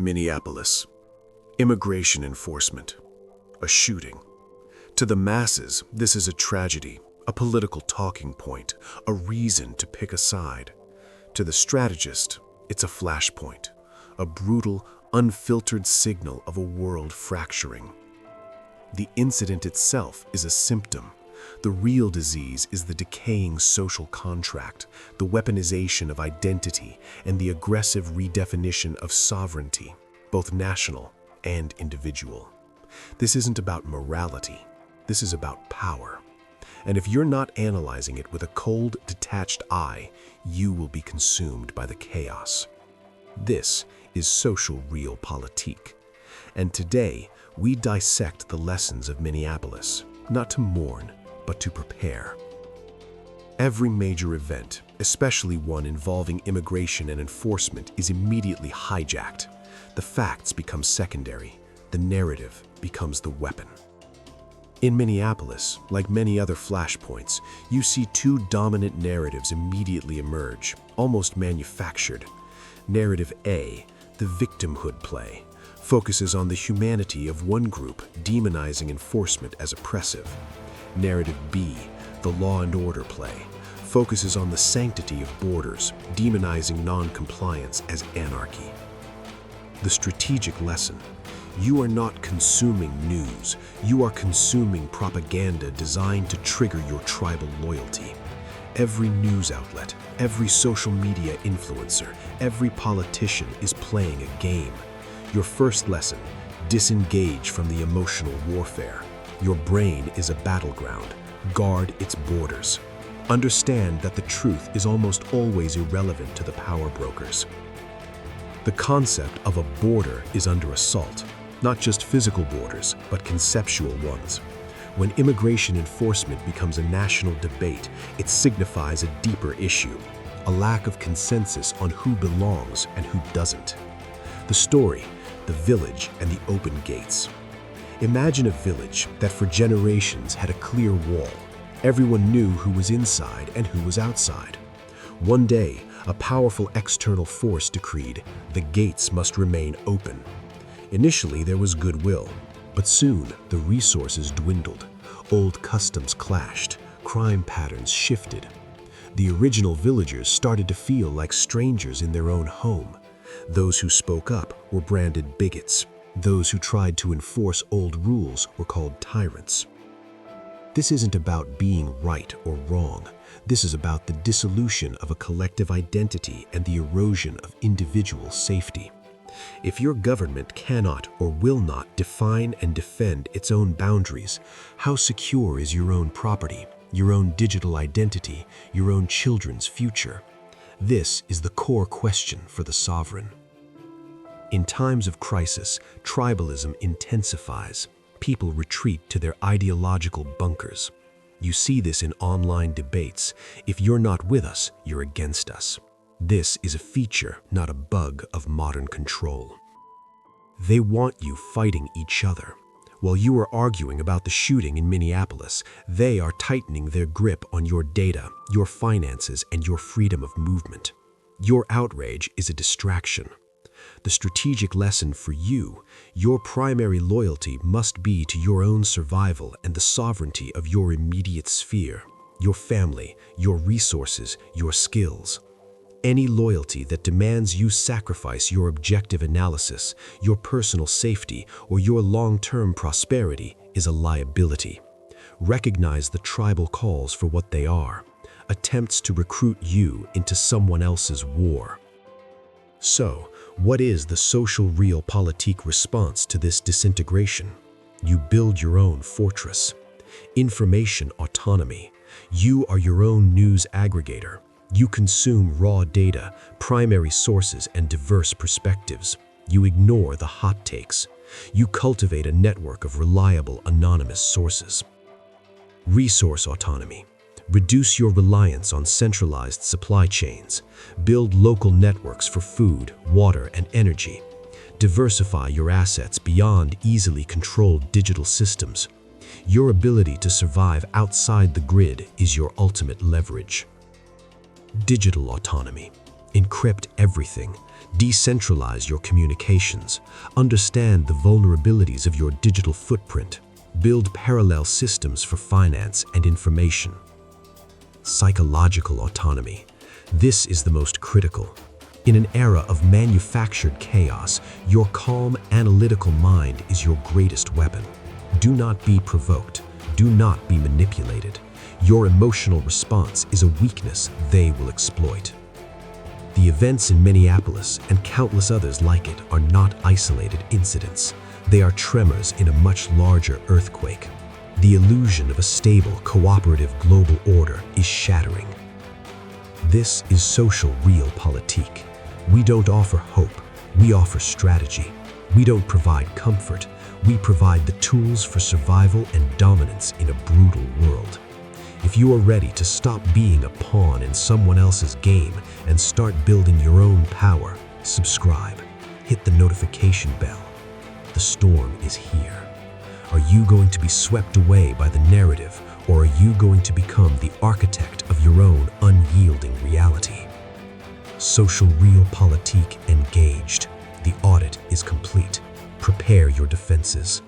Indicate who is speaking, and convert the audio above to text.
Speaker 1: Minneapolis. Immigration enforcement. A shooting. To the masses, this is a tragedy, a political talking point, a reason to pick a side. To the strategist, it's a flashpoint, a brutal, unfiltered signal of a world fracturing. The incident itself is a symptom. The real disease is the decaying social contract, the weaponization of identity, and the aggressive redefinition of sovereignty, both national and individual. This isn't about morality. This is about power. And if you're not analyzing it with a cold, detached eye, you will be consumed by the chaos. This is Social Realpolitik. And today, we dissect the lessons of Minneapolis, not to mourn, but to prepare. Every major event, especially one involving immigration and enforcement, is immediately hijacked. The facts become secondary. The narrative becomes the weapon. In Minneapolis, like many other flashpoints, you see two dominant narratives immediately emerge, almost manufactured. Narrative A, the victimhood play, focuses on the humanity of one group demonizing enforcement as oppressive. Narrative B, the law and order play, focuses on the sanctity of borders, demonizing non-compliance as anarchy. The strategic lesson: you are not consuming news, you are consuming propaganda designed to trigger your tribal loyalty. Every news outlet, every social media influencer, every politician is playing a game. Your first lesson: disengage from the emotional warfare. Your brain is a battleground. Guard its borders. Understand that the truth is almost always irrelevant to the power brokers. The concept of a border is under assault, not just physical borders, but conceptual ones. When immigration enforcement becomes a national debate, it signifies a deeper issue, a lack of consensus on who belongs and who doesn't. The story: the village and the open gates. Imagine a village that for generations had a clear wall. Everyone knew who was inside and who was outside. One day, a powerful external force decreed the gates must remain open. Initially, there was goodwill, but soon the resources dwindled. Old customs clashed, crime patterns shifted. The original villagers started to feel like strangers in their own home. Those who spoke up were branded bigots. Those who tried to enforce old rules were called tyrants. This isn't about being right or wrong. This is about the dissolution of a collective identity and the erosion of individual safety. If your government cannot or will not define and defend its own boundaries, how secure is your own property, your own digital identity, your own children's future? This is the core question for the sovereign. In times of crisis, tribalism intensifies. People retreat to their ideological bunkers. You see this in online debates. If you're not with us, you're against us. This is a feature, not a bug, of modern control. They want you fighting each other. While you are arguing about the shooting in Minneapolis, they are tightening their grip on your data, your finances, and your freedom of movement. Your outrage is a distraction. The strategic lesson for you: your primary loyalty must be to your own survival and the sovereignty of your immediate sphere, your family, your resources, your skills. Any loyalty that demands you sacrifice your objective analysis, your personal safety, or your long-term prosperity is a liability. Recognize the tribal calls for what they are: attempts to recruit you into someone else's war. So, what is the Social Realpolitik response to this disintegration? You build your own fortress. Information autonomy. You are your own news aggregator. You consume raw data, primary sources, and diverse perspectives. You ignore the hot takes. You cultivate a network of reliable, anonymous sources. Resource autonomy. Reduce your reliance on centralized supply chains. Build local networks for food, water, and energy. Diversify your assets beyond easily controlled digital systems. Your ability to survive outside the grid is your ultimate leverage. Digital autonomy.
Speaker 2: Encrypt everything. Decentralize your communications. Understand the vulnerabilities of your digital footprint. Build parallel systems for finance and information. Psychological autonomy. This is the most critical. In an era of manufactured chaos, your calm, analytical mind is your greatest weapon. Do not be provoked. Do not be manipulated. Your emotional response is a weakness they will exploit. The events in Minneapolis and countless others like it are not isolated incidents. They are tremors in a much larger earthquake. The illusion of a stable, cooperative global order is shattering. This is Social Realpolitik. We don't offer hope, we offer strategy. We don't provide comfort, we provide the tools for survival and dominance in a brutal world. If you are ready to stop being a pawn in someone else's game and start building your own power, subscribe, hit the notification bell. The storm is here. Are you going to be swept away by the narrative, or are you going to become the architect of your own unyielding reality? Social Realpolitik engaged. The audit is complete. Prepare your defenses.